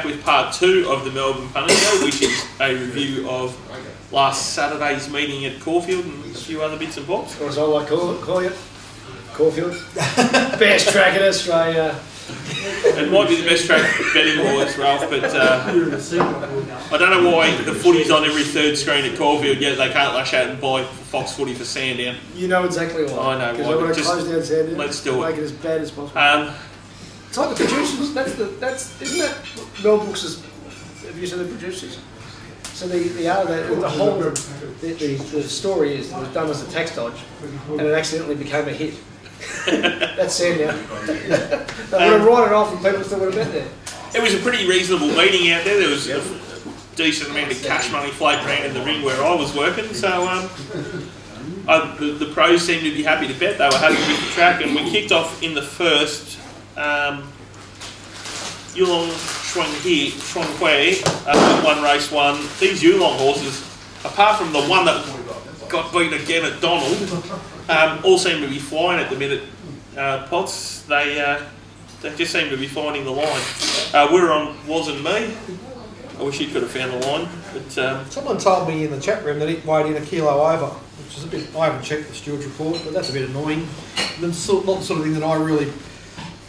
with part 2 of the Melbourne Punters Show, which is a review of last Saturday's meeting at Caulfield and a few other bits and bobs. Or as I like call it, Caulfield. Best track in Australia. It might be the best track betting wise, Ralph, but I don't know why the footy's on every third screen at Caulfield, yet they can't lash out and buy Fox Footy for Sandown. You know exactly why. I know why. Because I want to close down Sandown. Let's do it. Make it as bad as possible. It's like the producers. Isn't that Mel Brooks's? Have you seen the producers? So the story is it was done as a tax dodge, and it accidentally became a hit. That's Sandown. They would have written it off, and people still would have been there. It was a pretty reasonable meeting out there. There was a decent amount of cash money floating around in the ring where I was working, so the pros seemed to be happy to bet. They were happy with the track, and we kicked off in the first. Yulong Shuang Hui, one race won. These Yulong horses, apart from the one that got beat again at Donald, all seem to be flying at the minute. Potts, they just seem to be finding the line. We're on Wasn't Me. I wish he could have found the line. But someone told me in the chat room that it weighed in a kilo over, which is a bit. I haven't checked the steward's report, but that's a bit annoying. It's not the sort of thing that I really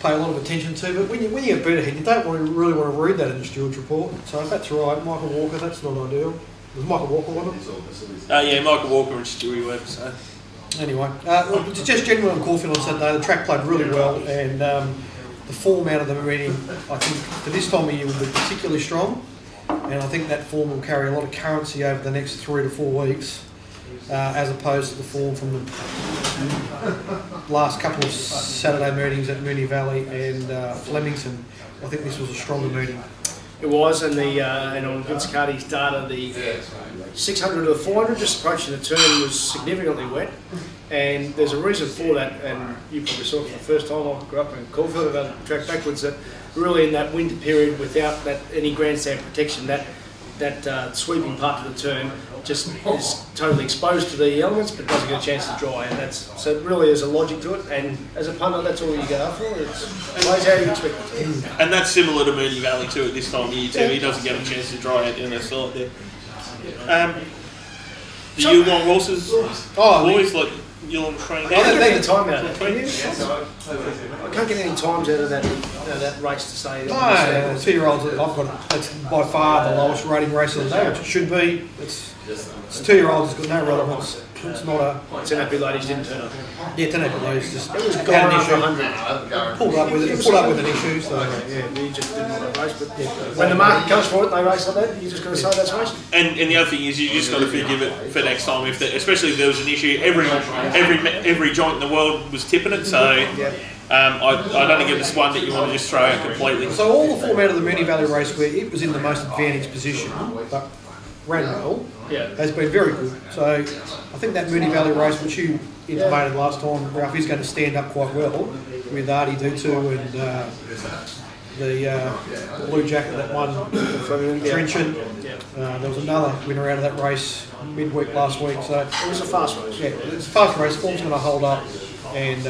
pay a lot of attention to, but when you get beat ahead, you don't really want to read that in the steward's report. So if that's right, Michael Walker, that's not ideal. Was Michael Walker one of them? Yeah, Michael Walker and Stewie Webb. So anyway, just generally on Caulfield on Saturday, the track played really well, and the form out of the meeting, I think for this time of year, will be particularly strong, and I think that form will carry a lot of currency over the next 3 to 4 weeks. As opposed to the form from the last couple of Saturday meetings at Moonee Valley and Flemington. I think this was a stronger meeting. It was, and on Vince Carty's data, the 600 to the 400, just approaching the turn, was significantly wet, and there's a reason for that. And you probably saw it for the first time. I grew up in Caulfield, about the track backwards. That really in that winter period, without any grandstand protection, that sweeping part of the turn just is totally exposed to the elements, but doesn't get a chance to dry, and so it really is a logic to it. And as a punter, that's all you go for. It plays how you expect it to. And that's similar to Moonee Valley too at this time of year too. He doesn't get a chance to dry out in the side there. The Yulong horses, boys like Yulong trained. I can't get any time out of that. I can't get any times out of that race to say. No, 2-year-olds. I've got. It's by far the lowest rating race of the day, which it should be. It's 2-year-olds. It's got no relevance. It's not a. 10 happy ladies didn't turn up. Yeah, 10 happy ladies just it was had an issue. 100. Pulled up with an issue. So yeah, we just didn't want to race. But when the market comes for it, they race like that. You just got to say that's racing. And the other thing is, you just got to forgive it for next time. Especially if there was an issue, every joint in the world was tipping it. So I don't think it was one that you want to just throw out completely. So all the form out of the Moonee Valley race where it was in the most advantaged position, but ran well, has been very good. So I think that Moonee Valley race, which you intimated last time, Ralph, is going to stand up quite well with Artie Dutu and the blue jacket that won Trenchant. There was another winner out of that race midweek last week. So it was a fast race. Yeah, it's a fast race. Form's going to hold up, and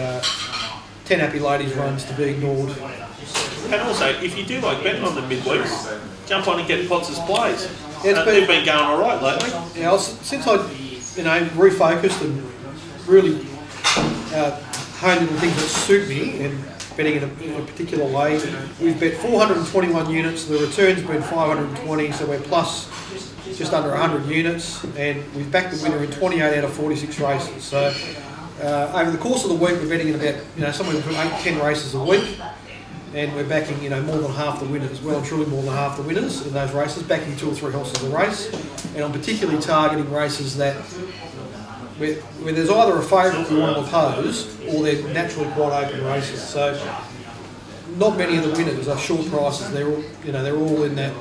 10 happy ladies runs to be ignored. And also, if you do like betting on the midweeks, jump on and get Potts' plays. Yeah, they've been going all right lately. Yeah, since I, refocused and really honed in the things that suit me and betting in a particular way, we've bet 421 units. The return's been 520, so we're plus just under 100 units, and we've backed the winner in 28 out of 46 races. So over the course of the week, we're betting in about somewhere between 8-10 races a week. And we're backing, more than half the winners, well and truly more than half the winners in those races, backing 2 or 3 horses a race. And I'm particularly targeting races that where there's either a favourite we want to oppose, or they're naturally quite open races. So not many of the winners are short prices. They're all, they're all in that,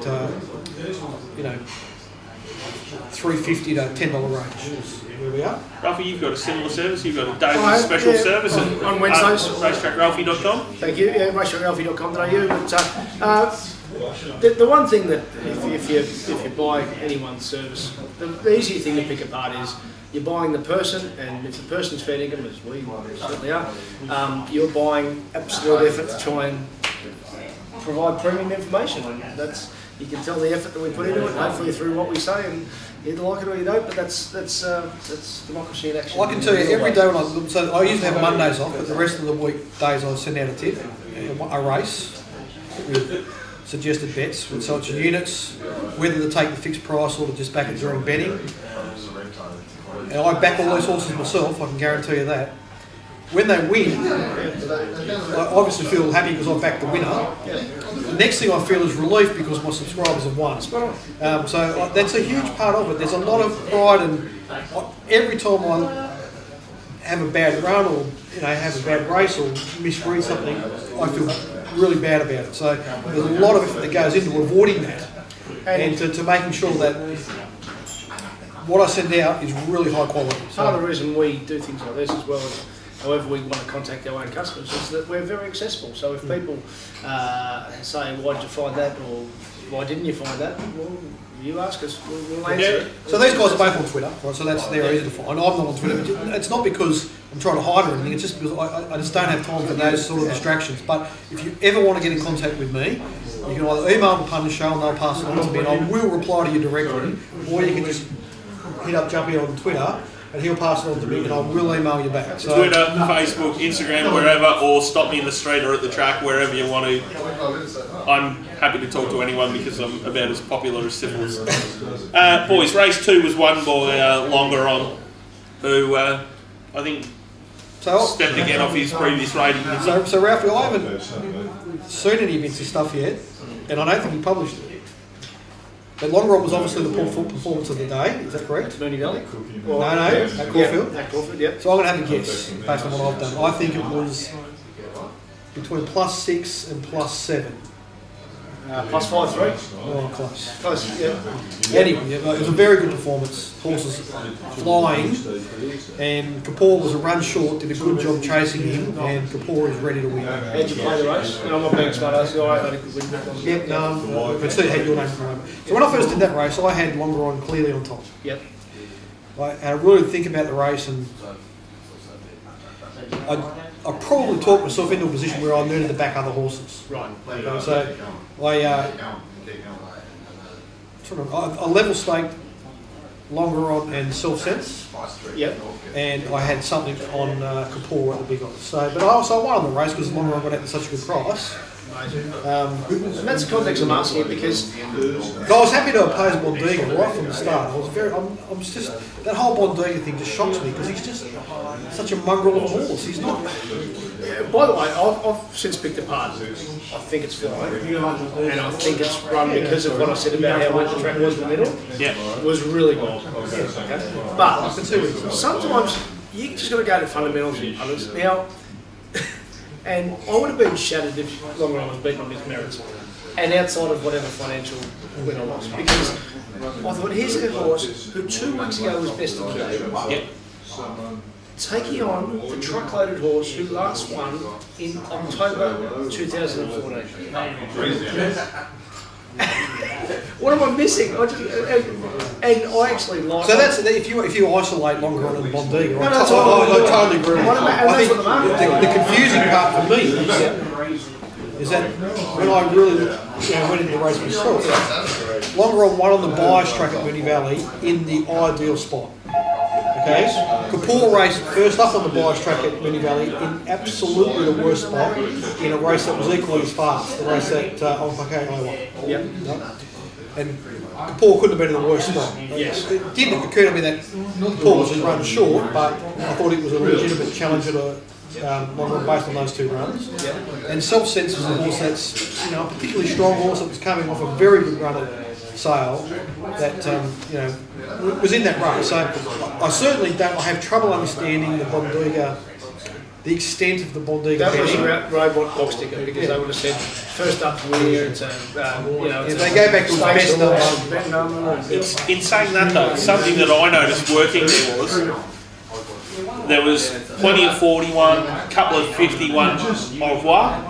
$3.50 to $10 range. Where we are. Ralphie, you've got a similar service. You've got a daily special service on Wednesdays. RacetrackRalphie.com. Thank you. Yeah, racetrackralphie.com.au. But the one thing that if you buy anyone's service, the easy thing to pick apart is you're buying the person, and if the person's fair income, as we certainly are, you're buying absolute effort to try and provide premium information, and that's, you can tell the effort that we put into it, hopefully through what we say, and you either like it or you don't, but that's democracy in action. I can tell you every day when I usually have Mondays off, but the rest of the weekdays I send out a tip, a race with suggested bets, with such units, whether to take the fixed price or to just back it during betting. And I back all those horses myself, I can guarantee you that. When they win, I obviously feel happy because I've backed the winner. The next thing I feel is relief because my subscribers have won. So that's a huge part of it. There's a lot of pride, and every time I have a bad run or have a bad race or misread something, I feel really bad about it. So there's a lot of effort that goes into avoiding that and to making sure that what I send out is really high quality. Part of the reason we do things like this, as well as however we want to contact our own customers, is that we're very accessible. So if people say, why did you find that, or why didn't you find that, well, you ask us, we'll answer it. So these guys are both on Twitter, right? So they're easy to find. I'm not on Twitter, but it's not because I'm trying to hide or anything, it's just because I just don't have time for those sort of distractions. But if you ever want to get in contact with me, you can either email the Punters Show and they'll pass it on to me, and I will reply to you directly, or you can just hit up Jumpy on Twitter and he'll pass it on to me and I will email you back. So, Twitter, Facebook, Instagram, wherever, or stop me in the street or at the track, wherever you want to. I'm happy to talk to anyone because I'm about as popular as syphilis. Boys, race 2 was won by Longeron, who I think stepped again off his previous rating. So Ralphie, I haven't seen any Vince's stuff yet, and I don't think he published it. But Longeron was obviously the performance of the day, is that correct? Mooney Valley? No, at Caulfield? Yeah, at Caulfield, yeah. So I'm going to have a guess based on what I've done. I think it was between +6 and +7. +5-3. Oh, close. Close, yeah. Anyway, it was a very good performance. Horses flying, and Kapoor was a run short, did a good job chasing him, and Kapoor is ready to win. How'd you play the race? And I'm not being smart, I had a good win. Yep, no, but Steve had your name at the moment. So when I first did that race, I had Longeron clearly on top. Yep. I really think about the race, and I probably talked myself into a position where I needed to back other horses. Right. Okay, so I level staked Longeron and Self Sense. Yep. And I had something on Kapoor at the big odds. So, but I also won on the race because Longeron got out at such a good price. And that's the context I'm asking it because I was happy to oppose Bondiga right from the start. I'm just that whole Bondiga thing just shocks me because he's just such a mongrel of a horse. He's not. By the way, I've since picked apart. I think it's flying, and I think it's run because of what I said about how wet the track was in the middle. Yeah, it was really good. Okay. But sometimes you just got to go to fundamentals and punters. Now, and I would have been shattered if Longeron was beaten on his merits, and outside of whatever financial win or loss, because I thought here's a horse who 2 weeks ago was best of the day. Yep. Taking on the truck-loaded horse who last won in October 2014. What am I missing? And I actually like. So that's if you isolate Longeron and Bondiga, I totally agree. I think the confusing part for me is that when I really went into the race myself, Longeron won on the bias track at Mooney Valley in the ideal spot. Okay, Kapoor raced first up on the bias track at Mooney Valley in absolutely the worst spot in a race that was equally as fast, the race that I won. Yep. And Kapoor couldn't have been in the worst spot. Yes. It didn't occur to me that Kapoor was run short, but I thought it was a legitimate challenger to Longeron based on those 2 runs. Yep. And Self Sense was a horse that's a particularly strong horse that was coming off a very good run at Sale that was in that race. So I certainly don't. I have trouble understanding the Bondiga, the extent of the Bondiga. That was a robot box ticket because they would have said first up for the year. It's they go back to the best number. In saying that though, something that I noticed working there was plenty of 41, a couple of 51 au revoir,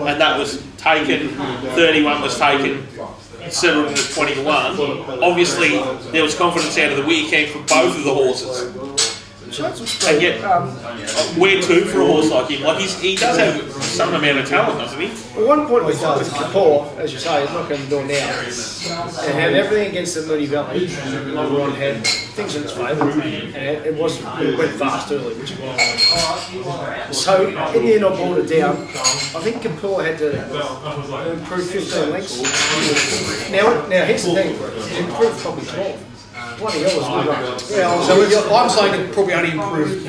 and that was taken. 31 was taken. Settled at 20 to 1. Obviously, there was confidence out of the weekend for both of the horses. And yet, where to for a horse like him? Like he does have some amount of talent, doesn't he? Well, one point with Kapoor, as you say, is not going to do it now. It had everything against the Moonee Valley. LeBron had things in its favour, and it went fast early, which is why. So in the end, I brought it down. I think Kapoor had to improve 15 lengths. Now here's the thing: he improved probably 12. Bloody hell, was good. Yeah, so I'm saying it probably only improved 3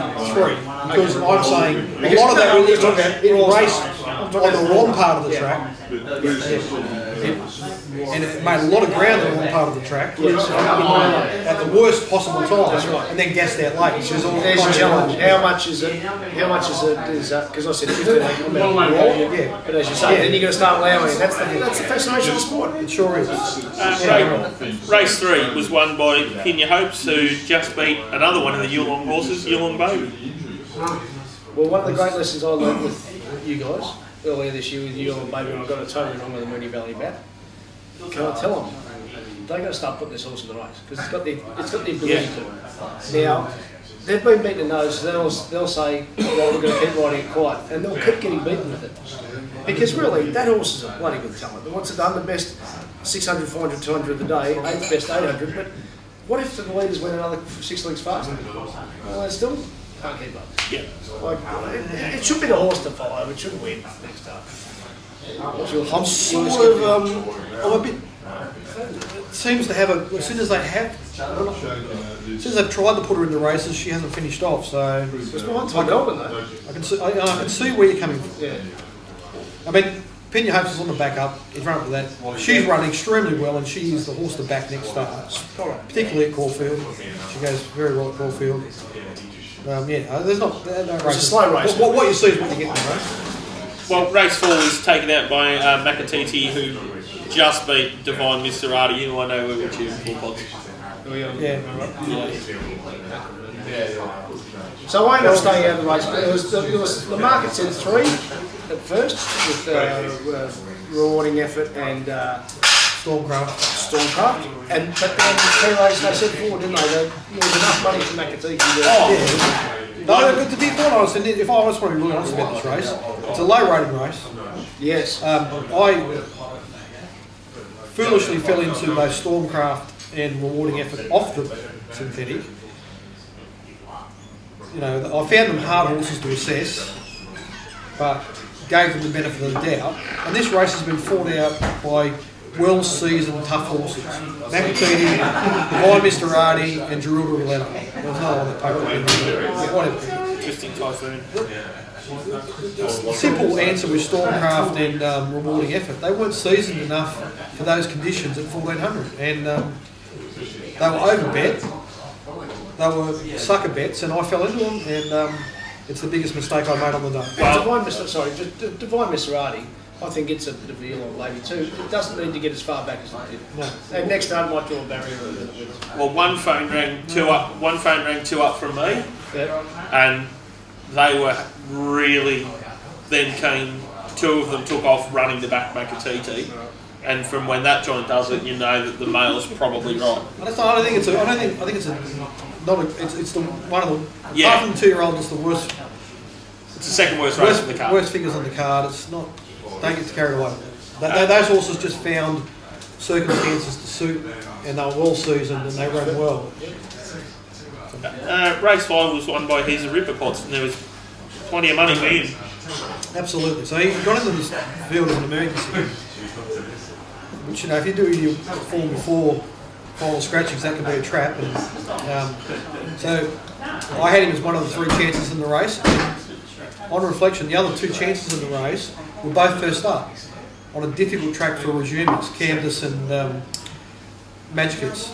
because I'm saying a lot of that was raced on the wrong part of the track. And it made a lot of ground on the wrong part of the track at the worst possible time, and then gassed out late. There's a challenge. How much is it? Because I said 15, yeah. But as you say, then you're going to start allowing it. That's the fascination of the sport. It sure is. Race 3 was won by Kenya Hopes, who just beat another one of the Yulong horses, Yulong Baby. Well, one of the great lessons I learned with you guys earlier this year with Yulong Baby, when I got a totally wrong with the Moonee Valley map. Can I tell them? They've got to start putting this horse in the race because it's got the ability to. Now, they've been beaten in those, they'll say, well, we're going to keep riding it quiet, and they'll keep getting beaten with it. Because really, that horse is a bloody good talent. And what's it done? The best 600, 400, 200 of the day, 8th best 800, but what if the leaders went another 6 lengths faster? Well, they still can't keep up. Yeah. Like, it should be the horse to follow, it should win next time. I'm sort of, I'm a bit. It seems to have as soon as they've tried to put her in the races, she hasn't finished off. So it's behind Melbourne though. I can see where you're coming from. Yeah. I mean, Pena Hopes is on the back up. He's running for that. She's running extremely well, and she is the horse to back next start, particularly at Caulfield. She goes very well at Caulfield. There's no It's race. a slow race. What you see is what you get in the race. Well, race 4 was taken out by Makatiti, who just beat Divine Miserati, who I know we were cheering for. So I ended up staying out of the race. But it was the market said 3 at first with rewarding effort and Stormcraft. But then the P-race they said 4, didn't they? There was enough money for Makatiti. No, but to be quite honest, and if I was probably really honest about this race, it's a low rating race. Yes. I foolishly fell into both Stormcraft and rewarding effort off the synthetic. You know, I found them hard horses to assess, but gave them the benefit of the doubt. And this race has been fought out by well-seasoned, tough horses. Makatiti, Divine Misterati, and Gerudo Roletta. There's another one that poked up whatever. Interesting typhoon. Simple answer with Stormcraft and rewarding effort. They weren't seasoned enough for those conditions at 1400, and they were overbet. They were sucker bets, and I fell into them, and it's the biggest mistake I made on the day. Divine Miserati, I think it's a bit of a Yulong lady too. It doesn't need to get as far back as it did. No. And next time might draw a barrier. Well, one phone rang two up from me, Yeah. and they were really then keen. 2 of them took off running the back Makatiti, and from when that joint does it, you know that the male's probably right. I think it's the one of the Yeah. apart from the 2-year-old, it's the worst. It's the second worst race in the card. Worst figures on the card. It's not. Don't get carried away. Those horses just found circumstances to suit, and they were well seasoned and they ran well. Race 5 was won by He's a Ripper Pots, and there was plenty of money being. Absolutely. So he got into this field as an emergency, which, you know, if you do your form before final scratchings, that can be a trap. And so I had him as one of the 3 chances in the race. On reflection, the other 2 chances in the race were both first up on a difficult track for resumers, Canvas and Magicus.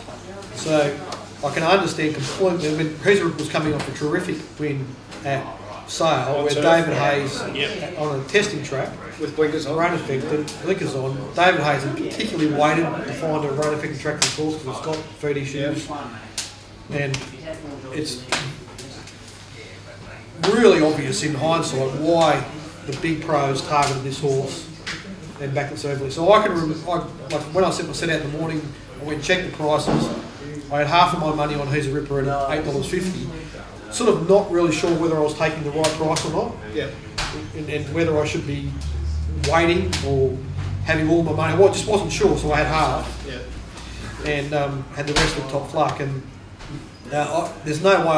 So I can understand completely. I mean, Hezer was coming off a terrific win at Sale, where David Hayes on a testing track With blinkers on. rain affected, blinkers on. David Hayes had particularly waited to find a rain affected track for the course because it's got feet issues, and it's really obvious in hindsight why the big pros targeted this horse and backed it so heavily. So I can like when I set out in the morning, I went and checked the prices. I had half of my money on He's a Ripper at $8.50. sort of not really sure whether I was taking the right price or not, Yeah. and whether I should be waiting or having all my money. Well, I just wasn't sure, so I had half, Yeah. and had the rest of the top fluck. And there's no way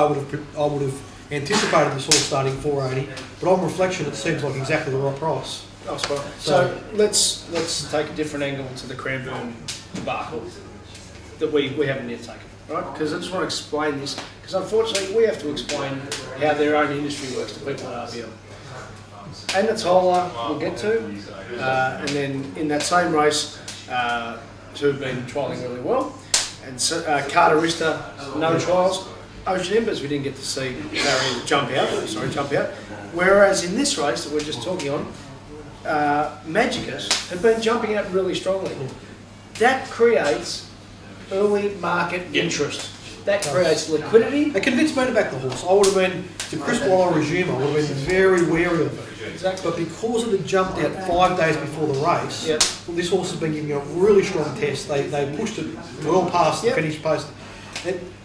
I would have anticipated this all starting 480, but on reflection, it seems like exactly the right price. Oh, spot on. So let's take a different angle to the Cranbourne debacle that we haven't yet taken, right? Because I just want to explain this, because unfortunately we have to explain how their own industry works to people at RBL. And Natola we'll get to, and then in that same race, two have been trialling really well, and so, Carterista, no trials. Ocean Embers we didn't get to see Barry jump out. Whereas in this race that we're just talking on, Magicus have been jumping out really strongly. That creates early market interest. That creates liquidity. It convinced me to back the horse. I would have been, to Chris Waller resume, I would have been very wary of it. Exactly. But because it had jumped out 5 days before the race, well, this horse has been giving a really strong test. They pushed it well past the finish post.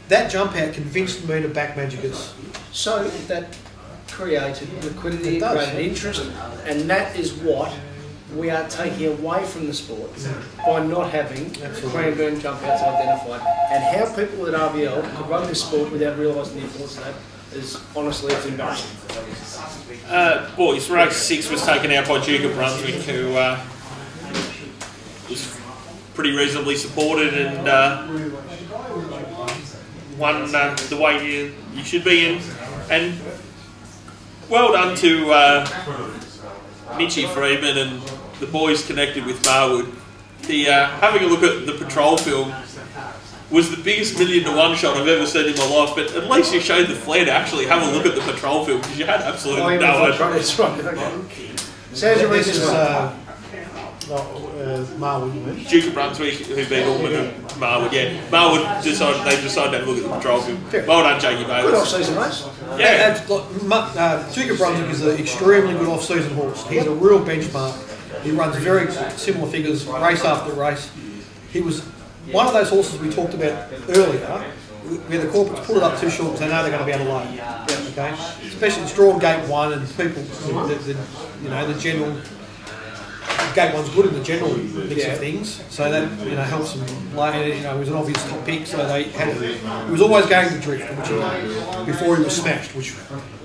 That jump out convinced me to back Magicus. So that created liquidity, created interest, and that is what we are taking away from the sport by not having Cranbourne jump outs identified. And how people at RBL could run this sport without realising the importance of that is, honestly, it's embarrassing. Boys, race 6 was taken out by Duke of Brunswick, who was pretty reasonably supported and won the way you should be in. And well done to Mitchie Freeman and the boys connected with Marwood. Having a look at the patrol film was the biggest 1,000,000 to 1 shot I've ever seen in my life, but at least you showed the flair to actually have a look at the patrol film, because you had absolutely no idea. That's right. Okay. So how's your race this one? Marwood. Duke of Brunswick, who beat Ormond and Marwood, Marwood decided to have a look at the patrol film. Well done, Jakey Bayless. Good off-season race. Yeah. Duke of Brunswick is an extremely good off-season horse. He's a real benchmark. He runs very similar figures, race after race. He was one of those horses we talked about earlier, where the corporates put it up too short, so they know they're going to be able to load. Okay, especially it's drawn gate 1, and people, the general. Gate 1's good in the general mix of things, so that helps them. He was an obvious top pick, so they had. He was always going to drift, before he was smashed. Which,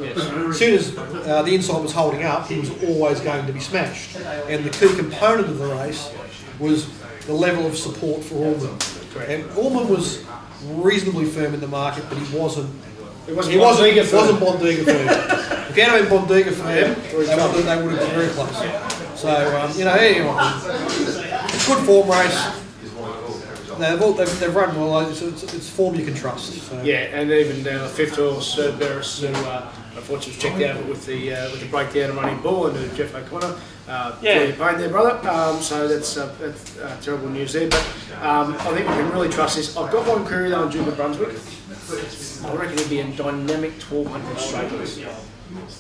as soon as the inside was holding up, he was always going to be smashed. And the key component of the race was the level of support for Ormond. And Ormond was reasonably firm in the market, but he wasn't. He wasn't Bondiga firm. If he had been Bondiga firm, they would have been very close. So, anyway, good form race. They've run well. It's form you can trust. So. Yeah, and even down the 5th horse, Barris, who unfortunately was checked out with the breakdown of running bull and Jeff O'Connor. Pain there, brother. So that's terrible news there. But I think we can really trust this. I've got one query though on Duke of Brunswick. I reckon he'd be in dynamic 1200 straight race.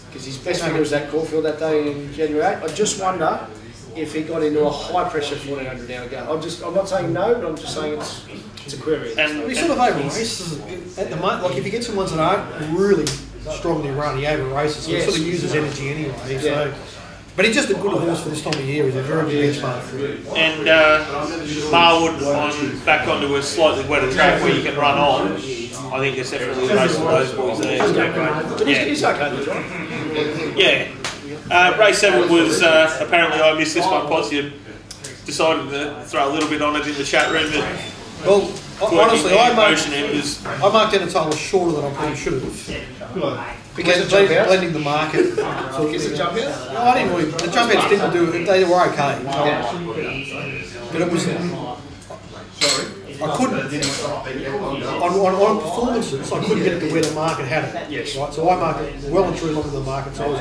Because his best figure was at Caulfield that day in January 8. I just wonder if he got into a high pressure 1400 now ago. I'm not saying no, but I'm just saying it's a query. And he sort of over races at the moment. Like if you get some ones that aren't really strongly run, he over races, so he sort of uses energy anyway. So. But he's just a good horse for this time of year. He's a very good benchmark. And Marwood back onto a slightly wetter track where you can run on. I think it's definitely a race for those boys there. But he's okay, right? Yeah. Race 7 was apparently I missed this one. Posse decided to throw a little bit on it in the chat room. Well, honestly, I marked Anatola shorter than I probably should have. Because blending the market. So because the jump out? No, I didn't really. The jump outs didn't do it. They were okay. But it was. I couldn't. On performances, I couldn't get it to where the market had it. Yes. Right. So I marked it well and truly onto the market. So I was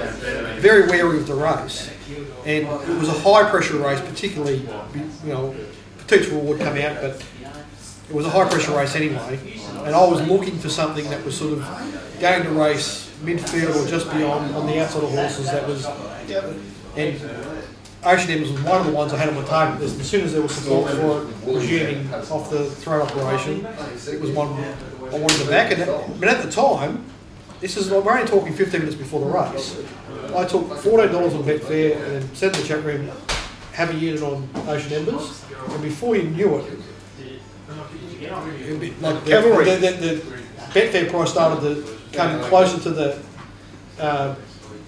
very wary of the race, and it was a high pressure race, particularly. Petite's Reward come out, but it was a high pressure race anyway, and I was looking for something that was sort of going to race midfield or just beyond on the outside of horses. That was, and Ocean Embers was one of the ones I had on my target list. As soon as there was support for it resuming off the throw operation, it was one I wanted to back. But at the time, this is, we're only talking 15 minutes before the race. I took $14 on Betfair and then said in the chat room, have a unit on Ocean Embers, and before you knew it, like the Betfair price started to come closer to the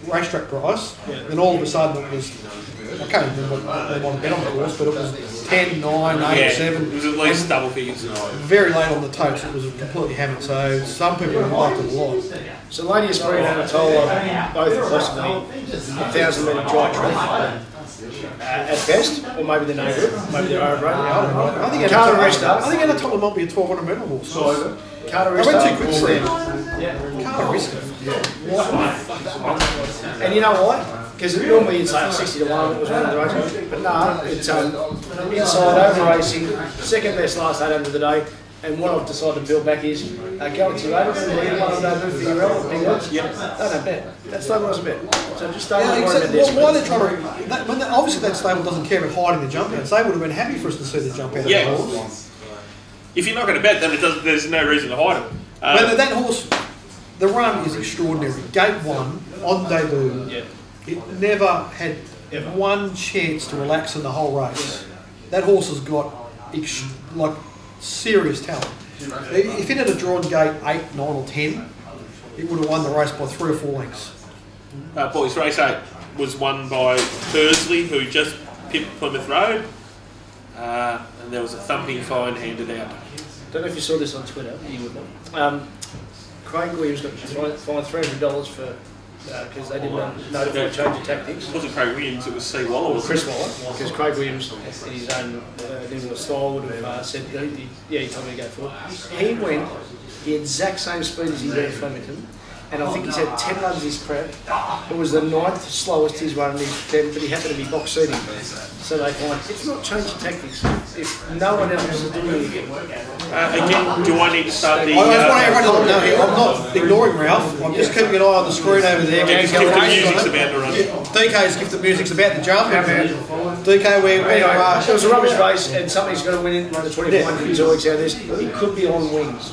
racetrack price, then all of a sudden it was, I can't remember what they want to bet on the course, but it was 10, 9, 8, 7. It was at least double figures. Very late on the toast, it was completely hammered, so some people liked it a lot. So Lady Esprit and Anatola both possibly 1,000 metre dry track at best, or maybe they're no good, maybe they're over. I think Anatola might be a 1,200 metre horse. I went too quick for him. Can't risk it. And you know why? Because normally you'd say 60 to 1 it was one of the races, but no, it's inside over racing, second best last 800 of the day. And what I've decided to build back is Galaxy Raiders and the one I do for your relevant big odds. They don't bet. That stable doesn't bet. So just don't worry about this. Why they're trying to? Obviously, that stable doesn't care about hiding the jump outs. They would have been happy for us to see the jump out of the horse. If you're not going to bet, then there's no reason to hide it. But that horse, the run is extraordinary. Gate 1 on debut. It never had one chance to relax in the whole race. That horse has got serious talent. If it had drawn gate 8, 9 or 10, it would have won the race by 3 or 4 lengths. Boys, race 8 was won by Pursley, who just pipped Plymouth Road, and there was a thumping fine handed out. Don't know if you saw this on Twitter, you would know. Craig Williams got fined $300 for because they didn't notify a change of tactics. It wasn't Craig Williams, it was C. Waller. Chris Waller, because Craig Williams, in his own level of style, would have said, he told me to go for it. He went the exact same speed as he did at Flemington, and I think he's had 10 runs this prep. It was the 9th slowest he's run in his 10, but he happened to be box seating. So they find it's not changing tactics. If no one else is doing anything. Again, do I need to start the... I just want everyone to know here, I'm not ignoring Ralph, I'm just keeping an eye on the screen over there. Gift the music's about to run. DK's gift the music's about to jump. DK, where it was a rubbish race, and somebody's got to win in the 21 for 2 weeks out of this. It could be on wings.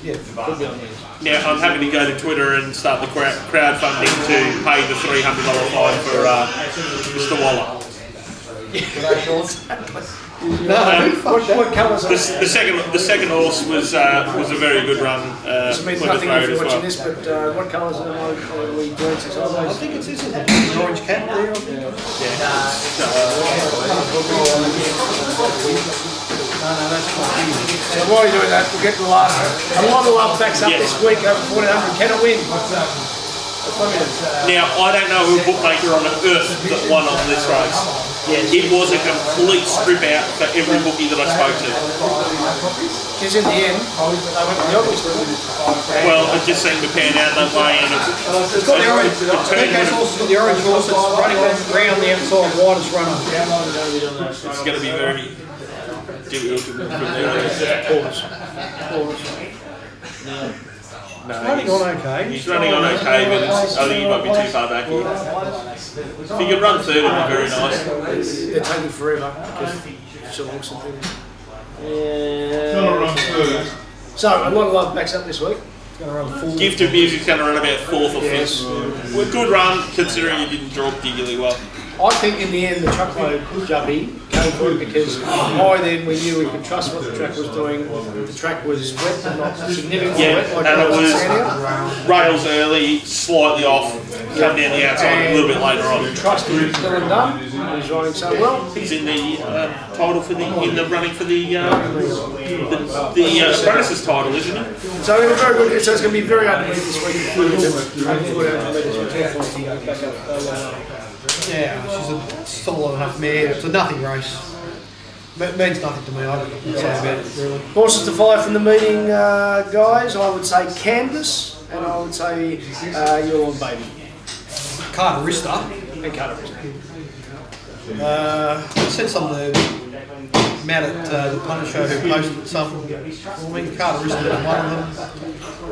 Yeah, could be on wings. Now, I'm happy to go to Twitter and start the crowdfunding to pay the $300 fine for Mr. Waller. What colours? The second horse was a very good run. This means nothing if you're watching this, but what colours are we doing? I think it's this, the orange cap there. So while you're doing that, we'll get to the last. A lot of love backs up this week over 1400. Can it win? Now, I don't know who bookmaker on earth that won on this race. It was a complete strip out for every bookie that I spoke to. Because in the end, they went to the obvious route. Well, it just seemed to pan out that way, and it's got the orange. DK's horse has got the orange horse. It's running around the outside, widest runner. It's going to be very difficult to win from there. No, running on okay. He's running on okay, but I think he might be too far back here. If he could run third, it would be very nice. They're taking forever because she'll look something. So, a lot of love backs up this week. Gift of Music's going to run about 4th or 5th. Well, good run, considering he didn't draw particularly well. I think in the end the truckload jumpy came for it because by then we knew we could trust what the track was doing. The track was wet but not significantly wet like and it was rails early, slightly off, come down the outside a little bit later on. Trust him, still and done. He's riding so well. He's in the title for the running for the apprentices title, isn't he? So it was very good. So it's going to be very underneath this week. Yeah, she's a solid enough mare. It's a nothing race. It means nothing to me. I don't say about it really. Horses to follow from the meeting, guys. I would say Canvas, and I would say Your Own Baby. Carterista. And Carterista. I sent some of the Matt at the Punter Show who posted some for me. Carterista is one of them.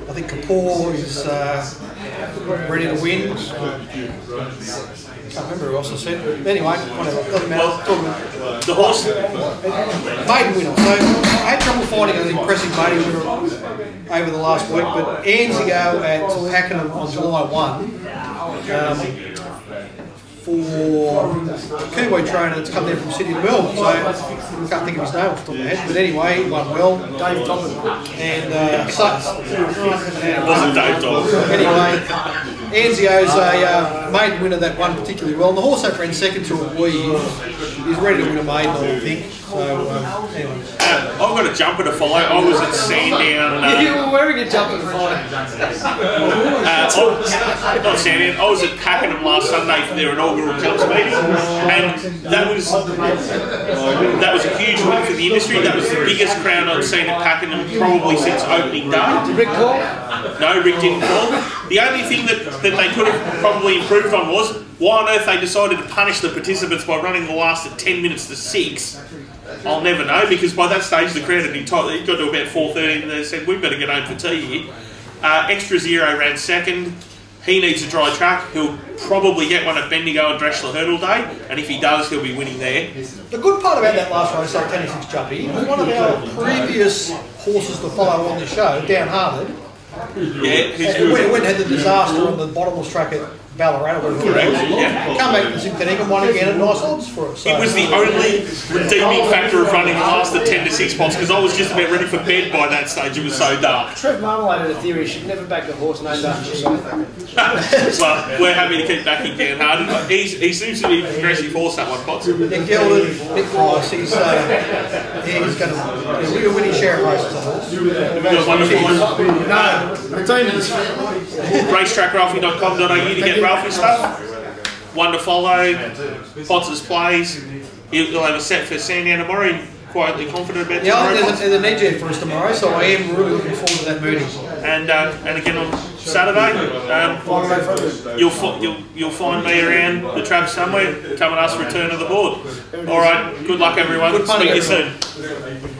I think Kapoor is ready to win. can't remember who else I said. But anyway, whatever. Doesn't matter. The horse. Maiden winner. So I had trouble finding an impressive maiden winner over the last week, but Anzio at Pakenham on July 1 for a Kiwi trainer that's come there from Sydney to Melbourne. So I can't think of his name off the top of my head, but anyway, he won well. Dave Thompson. And It wasn't Dave Thompson. Anyway, Anzio's a maiden winner that won particularly well. And the horse that ran second to a wee is ready to win a maiden, I think. So, anyway. I've got a jumper to follow. I was at Sandown. You were wearing a jumper to follow. Not Sandown. I was at Pakenham last Sunday for their inaugural jumps meeting, and that was a huge win for the industry. That was the biggest crowd I'd seen at Pakenham probably since opening day. Did Rick call? No, Rick didn't call. The only thing that they could have probably improved on was why on earth they decided to punish the participants by running the last at 10 minutes to 6. I'll never know, because by that stage the crowd had been tight. It got to about 4:30 and they said, we better get home for tea here. Extra Zero ran second. He needs a dry track. He'll probably get one at Bendigo and Dressler Hurdle Day, and if he does, he'll be winning there. The good part about that last race, that 26 Jumpy, was one of our previous horses to follow on the show, Downhearted. Yeah, When it went and had the disaster on the bottomless track at Ballarat, yeah. come back to Synthetic and won again at nice odds for it. So. It was the only redeeming factor of running the last at 10 to 6 spots, because I was just about ready for bed by that stage. It was so dark. Trev Marmalade had a theory, should never back a horse named after himself. Well, we're happy to keep backing Downhearted. He seems to be a progressive horse, that one, Potts. Nick Gilded, Nick Price, he's going to be a winning share of races. Have you got wonderful one? No, Martinez. Racetrackralphie.com.au to get Ralphie stuff. One to follow. Potts' plays. He'll have a set for Sandown tomorrow. I'm quietly confident about Yeah, tomorrow. there's a NJ for us tomorrow, so I am really looking forward to that meeting. And again on Saturday, you'll find me around the track somewhere. Come and ask for a turn of the board. All right. Good luck, everyone. Good punting, Speak to you soon.